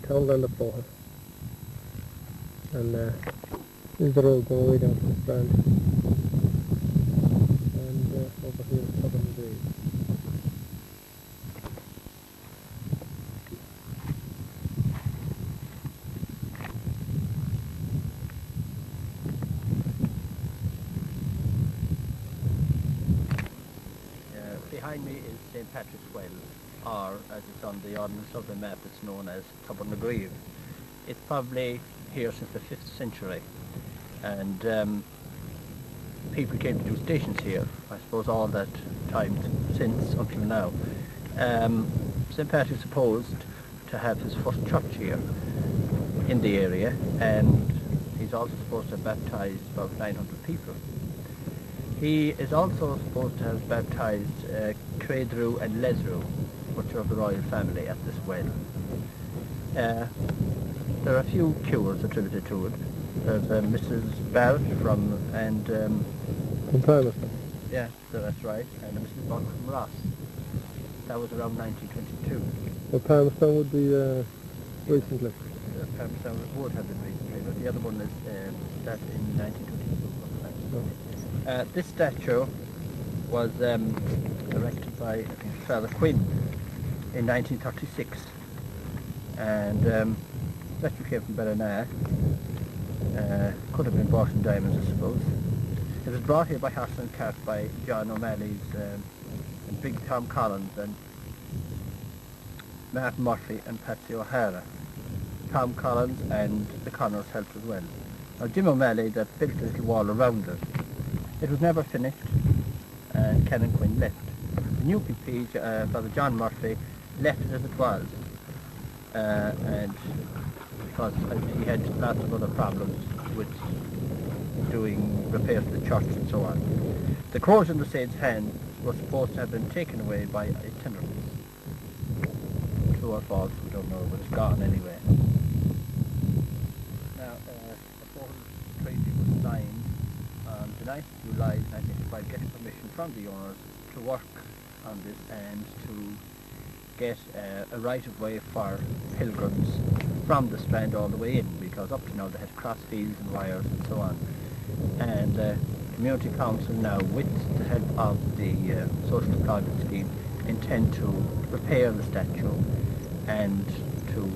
Townland up for her. And this is the road going way down to the strand. And over here is Top on the Grave. Behind me is St. Patrick's Well, or as it's on the Ordnance Survey map, it's known as Tubbernagreve. It's probably here since the 5th century, and people came to do stations here, I suppose, all that time since until now. St. Patrick's supposed to have his first church here in the area, and he's also supposed to have baptised about 900 people. He is also supposed to have baptised Credrew and Lesrew, which are of the royal family, at this well. There are a few cures attributed to it. There's Mrs. Barrett from Palmerston. yeah, that's right, and Mrs. Buck from Ross. That was around 1922. Well, Palmerston would be recently. Palmerston would have been recently, but the other one is that in 1922. This statue was erected by, I think, Father Quinn in 1936, and the statue came from Ballina. Could have been bought in diamonds, I suppose. It was brought here by horse and cart by John O'Malley's and Big Tom Collins and Martin Murphy and Patsy O'Hara. Tom Collins and the Connors helped as well. Now, Jim O'Malley that built a little wall around it. It was never finished, and Canon Quinn left. The new PP, Father John Murphy, left it as it was, and because he had lots of other problems with doing repairs to the church and so on. The crows in the saint's hand were supposed to have been taken away by itinerants. True or false, we don't know, but it's gone anyway. Now, a foreign treaty was signed on the 9th of July 1985, getting permission from the owners to work on this and to get a right-of-way for pilgrims from the Strand all the way in, because up to now they had cross fields and wires and so on. And the Community Council now, with the help of the Social Employment Scheme, intend to repair the statue and to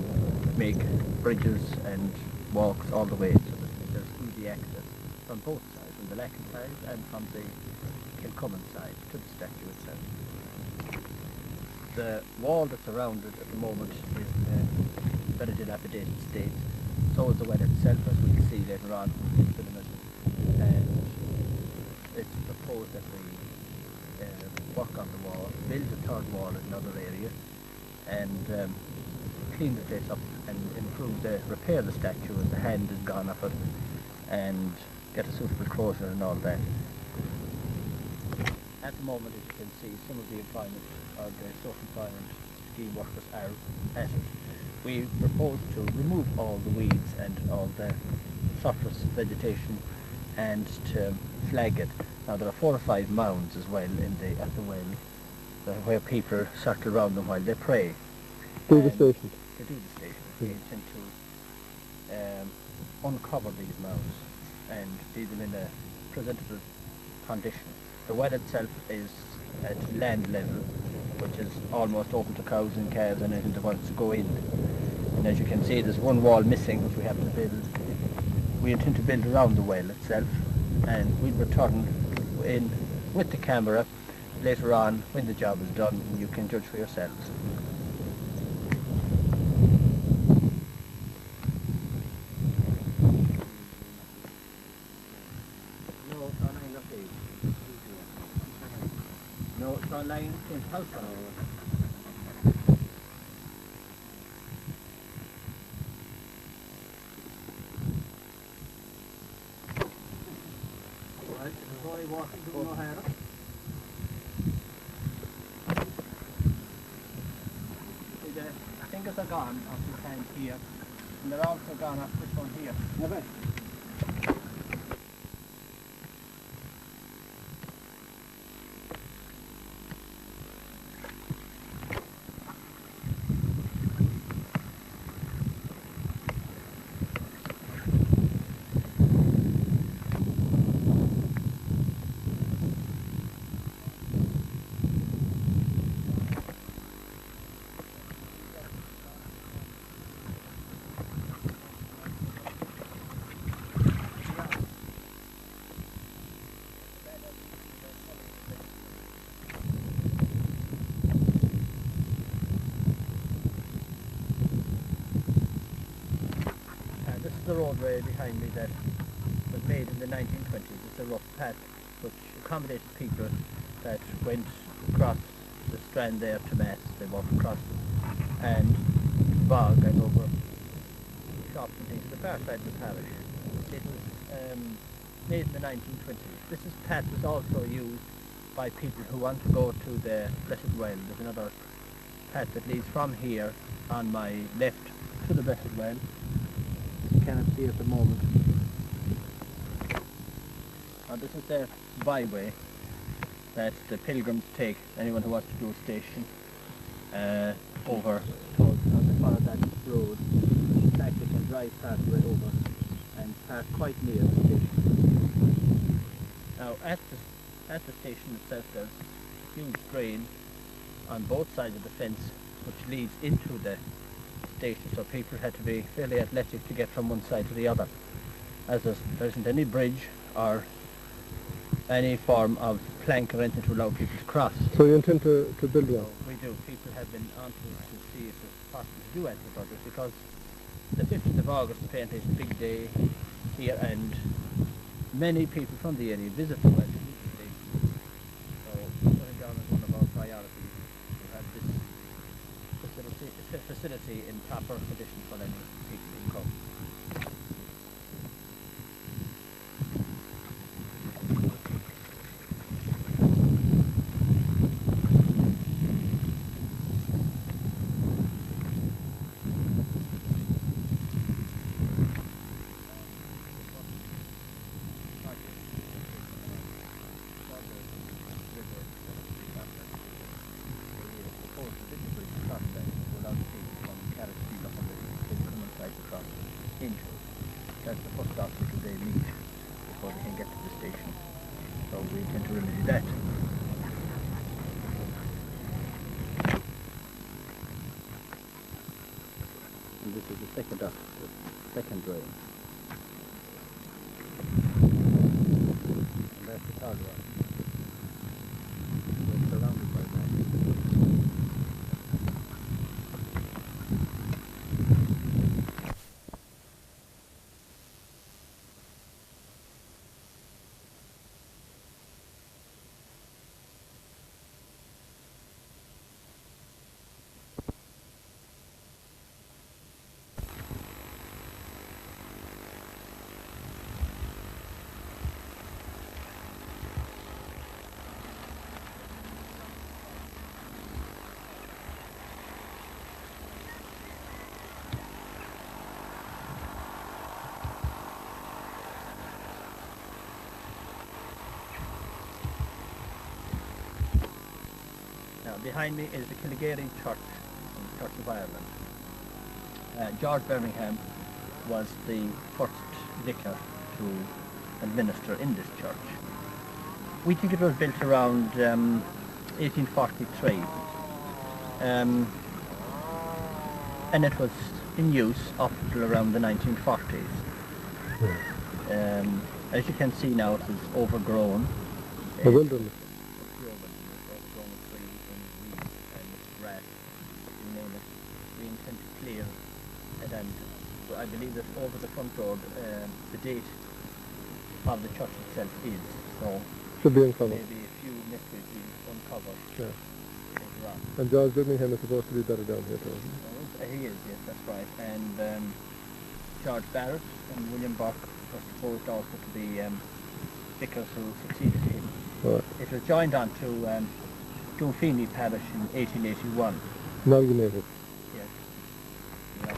make bridges and walks all the way so that there's easy access from both sides, from the Lacken side and from the Kilcummin side to the statue itself. The wall that's around it at the moment is in a very dilapidated state. So is the well itself, as we'll see later on in the minute. And it's proposed that we work on the wall, build a third wall in another area, and clean the place up and improve repair the statue as the hand is gone off it, and get a suitable closure and all that. At the moment, as you can see, some of the employment or the social employment scheme workers are at it. We propose to remove all the weeds and all the surface vegetation and to flag it. Now there are 4 or 5 mounds as well at the well where people circle around them while they pray. Do the station. To do the station. We intend to uncover these mounds and leave them in a presentable condition. The well itself is at land level, which is almost open to cows and calves and anything that wants to go in. And as you can see, there's one wall missing which we have to build. We intend to build around the well itself, and we'll return in with the camera later on when the job is done, and you can judge for yourselves. No, it's on line in house. Right, Roy walking to O'Hara. The fingers are gone off his hand here, and they're also gone off this one here. Never. a roadway behind me that was made in the 1920s. It's a rough path which accommodated people that went across the strand there to Mass. They walked across and bog and over shops and things to the far side of the parish. It was made in the 1920s. This path was also used by people who want to go to the Blessed Well. There's another path that leads from here on my left to the Blessed Well. You cannot see at the moment. Now this is the byway that the pilgrims take, anyone who wants to do a station over towards follow that road. In fact, they can drive part way over and park quite near the station. Now at the station itself there's a huge drain on both sides of the fence which leads into the station, so people had to be fairly athletic to get from one side to the other, as there isn't any bridge or any form of plank or anything to allow people to cross. So you intend to build one? So we do. People have been on to see if it's possible to do anything about this, because the 15th of August apparently is a big day here, and many people from the area visit the well. So putting down as one of our priorities to have this facility in proper condition for any people to come. That's the first obstacle they meet before they can get to the station. So we intend to remedy that. And this is the second obstacle, second drain. And that's the third one. We're surrounded by that. Now behind me is the Killegary Church, the Church of Ireland. George Birmingham was the first vicar to administer in this church. We think it was built around 1843, and it was in use up till around the 1940s. As you can see now, it is overgrown. The wilderness. We intend to clear it, and I believe that over the front door the date of the church itself is, so Should be uncovered. maybe a few mysteries will uncover Yeah. later on. And George Birmingham is supposed to be better down here too. He is, yes, that's right. And George Barrett and William Burke were supposed also to be vicars who succeeded him. Right. It was joined on to Dunfeeney Parish in 1881. Amalgamated. Yes. Yeah.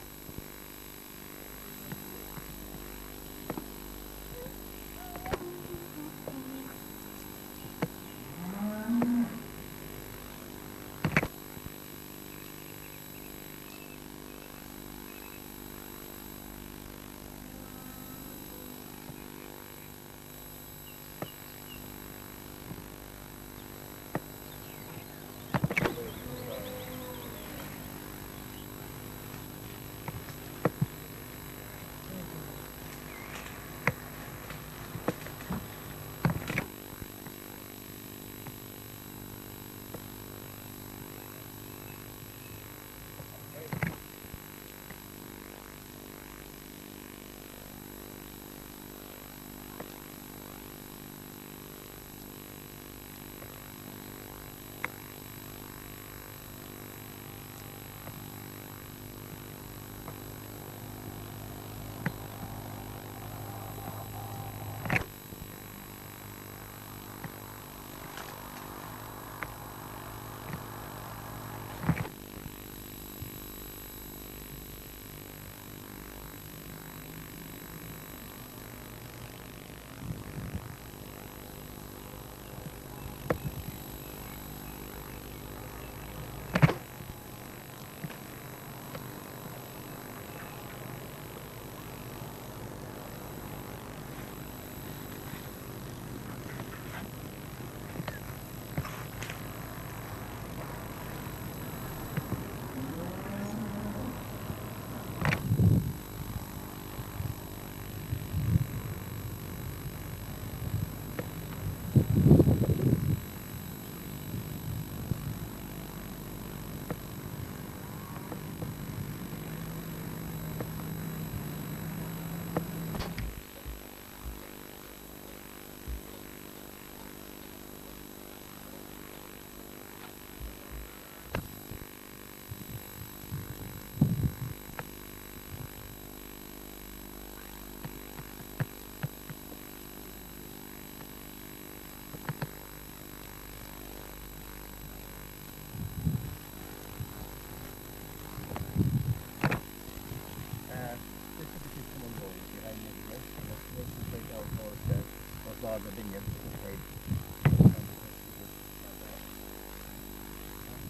Bar the vineyard.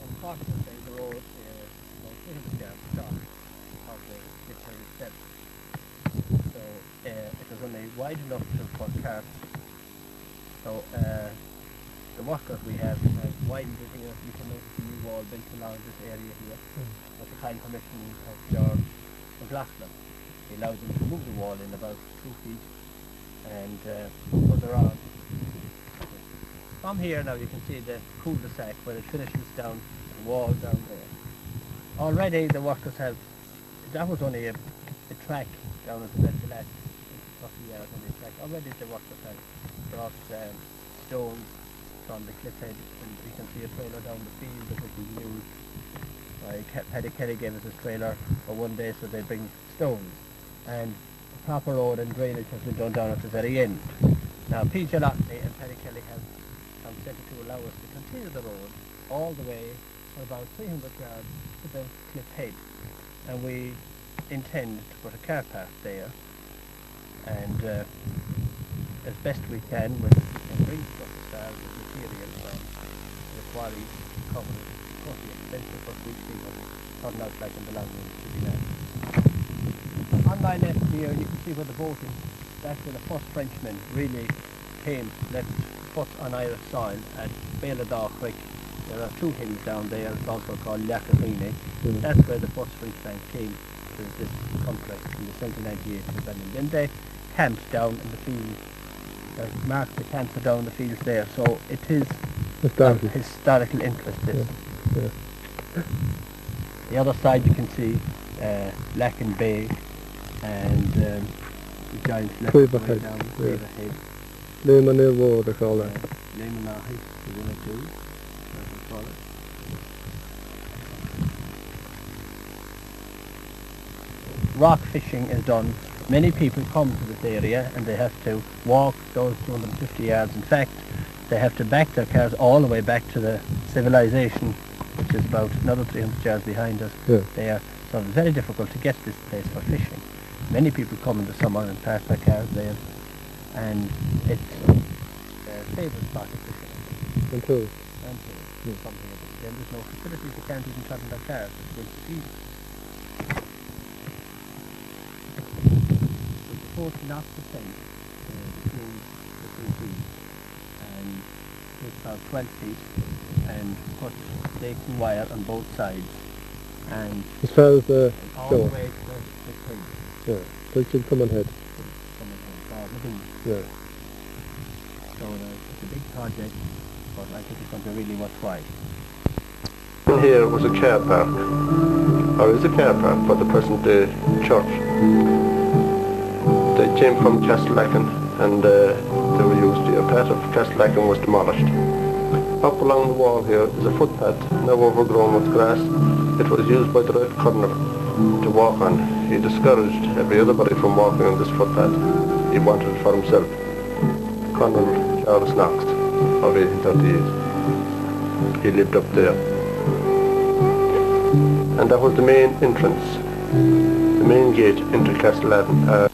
Unfortunately, the road is about 300 yards short of the literary itself. So it is only wide enough for cars. So the workers we have widened it here. You can notice the new wall built along this area here. With the kind permission of George McLaughlin. He allowed them to move the wall in about 2 feet and further on. From here now you can see the cul-de-sac where it finishes down the wall down there. Already the workers have, that was only a track down at the last 30 yards on the track. Already the workers have brought stones from the cliffhead, and you can see a trailer down the field that was used. Paddy Kelly gave us his trailer for one day, so they bring stones. And the proper road and drainage has been done down at the very end. Now PJ Lockney and Paddy Kelly have consented to allow us to continue the road all the way for about 300 yards to the cliff head. And we intend to put a car park there, and as best we can, we can bring stuff to start with material from the quarry covered. Of course, the expensive, but we see what it turned out like in the long run to be nice. On my left here, you can see where the boat is. That's where the first Frenchman really came, left foot on Irish soil at Bailadaw Creek. There are 2 hills down there. It's also called Laccarine. That's where the first Frenchman came to this country in the 1798 rebellion. Then they camped down in the fields. Marked the camps are down the fields there. So it is of historical interest. This. Yeah. The other side you can see Lacken Bay and the giant Cleaverhead. down Yeah. Cleaverhead. Lehman War, they call that. Lemonahi is in it too. That's what we call it. Rock fishing is done. Many people come to this area and they have to walk those 250 yards. In fact, they have to back their cars all the way back to the civilization, which is about another 300 yards behind us. Yeah. There, so it's very difficult to get to this place for fishing. Many people come in the summer and park their cars there, and it's their favourite spot of fishing. Until Something of it. Then there's no facilities, they can't even turn their cars. It's going to see. We propose not to fence between the 2 feet, and it's about 12 feet, and put stake and wire on both sides, and as far as the all the shore. way to the creek. Yeah. So it should come on head. Yeah. Yeah. So it's a big project, but I think it's going to be really worthwhile. In here was a car park, or is a car park for the present day church. They came from Castellacken, and they were used here. Part of Castellacken was demolished. Up along the wall here is a footpath, now overgrown with grass. It was used by the Red Colonel to walk on. He discouraged every other body from walking on this footpath. He wanted it for himself. Colonel Charles Knox of 1838. He lived up there. And that was the main entrance, the main gate into Castellacken.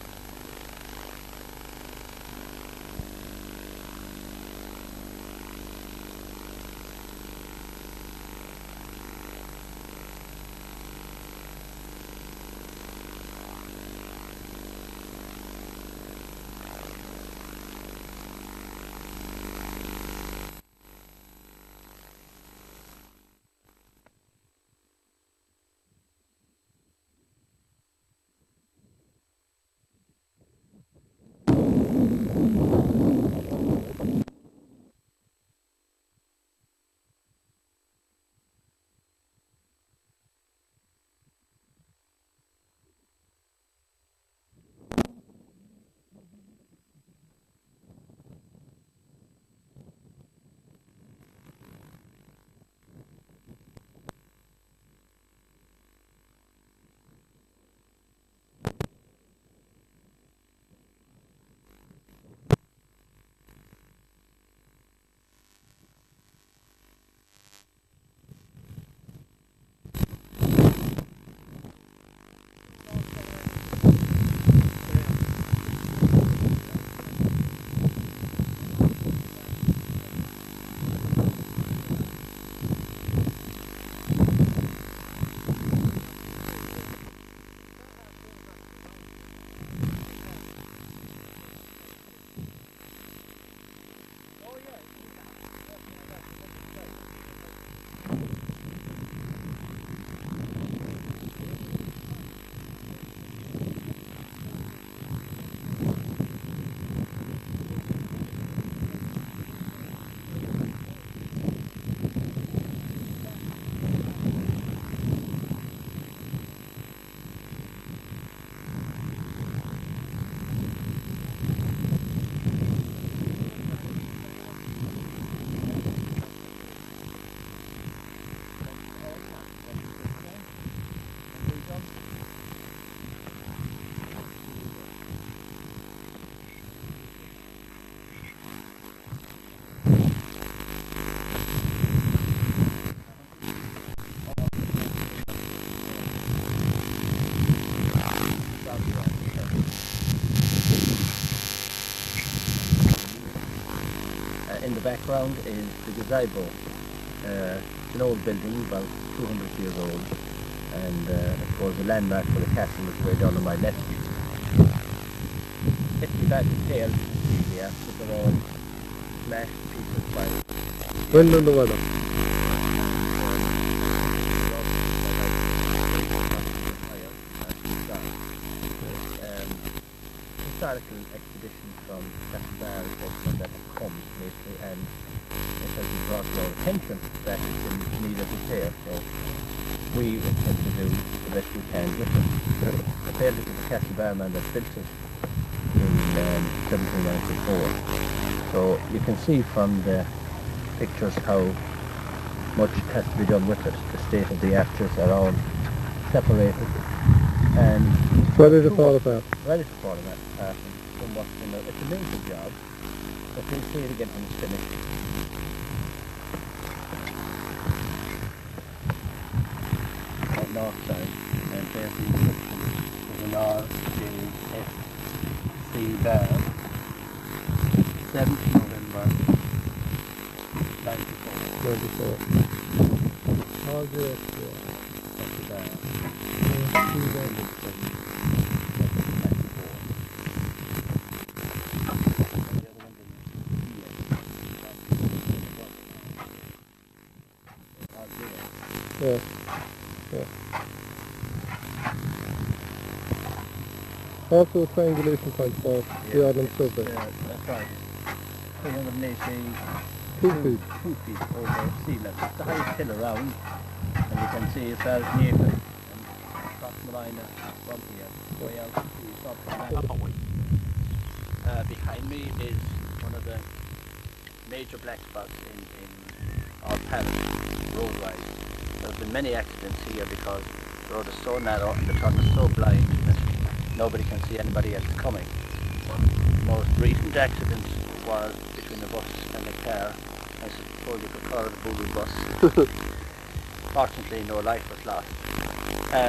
In the background is the gazebo. It's an old building, about 200 years old, and I suppose the landmark for the castle is way down on my left. If you back the tail, yeah, but they're all smashed pieces by When in the weather? Historical expedition from Castlebar that comes basically, and it has been brought to our attention that it's in need of repair, so we intend to do the best we can with it. Apparently it was the Castlebar man that built it in 1794, so you can see from the pictures how much has to be done with it. The state of the arches are all separated and Ready to fall apart. ready to fall apart and somewhat, it's a major job, but we'll see it again when it's finished. On north side, and there's the inscription with an RJSC bar, 7th November 94. 94. All good. That's the bar. Yeah. Yeah. Also a triangulation point for the Ireland survey. That's right. 380 2 feet. 2 feet over sea level. It's the highest hill around, and you can see as far as Napier and across Marina from here, way out to South Carolina. Behind me is one of the major black spots in our parish, roadwise. There have been many accidents here because the road is so narrow and the turn is so blind that nobody can see anybody else coming. The most recent accident was between a bus and a car. I suppose you could call it a boo-boo bus. Fortunately, no life was lost.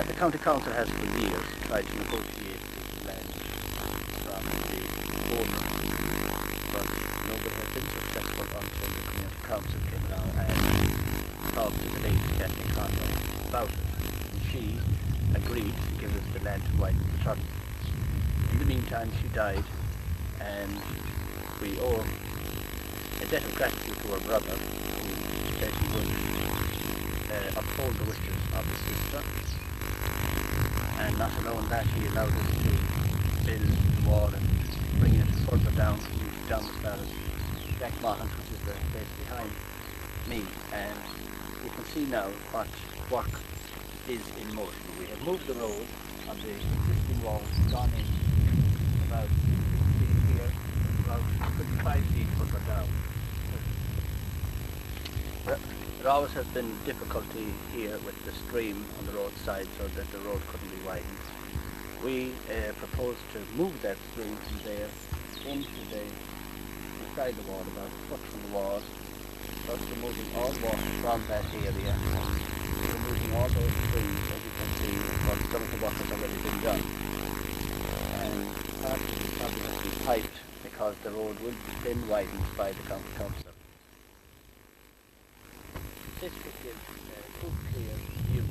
The county council has for years tried to negotiate this land from the owner, but nobody has been successful until the community council came along and talked to the lady Kathleen Conway about it. And she agreed to give us the land to widen the tunnel. In the meantime, she died, and we owe a debt of gratitude to her brother, who said he would uphold the wishes of his sister. And not alone that, he allowed us to build the wall and bring it further down, down as far as Jack Mahon, which is the place behind me. And you can see now what work is in motion. We have moved the road on the existing wall, gone in about 6 feet here, about 25 feet further down. There always has been difficulty here with the stream on the roadside, so that the road couldn't be widened. We propose to move that stream from there into inside the wall, about a foot from the wall. Thus removing all water from that area, removing all those trees, as you can see, but some of the work has already been done. And part of the problem has been piped because the road will be then widened by the county council. This will give a good clear view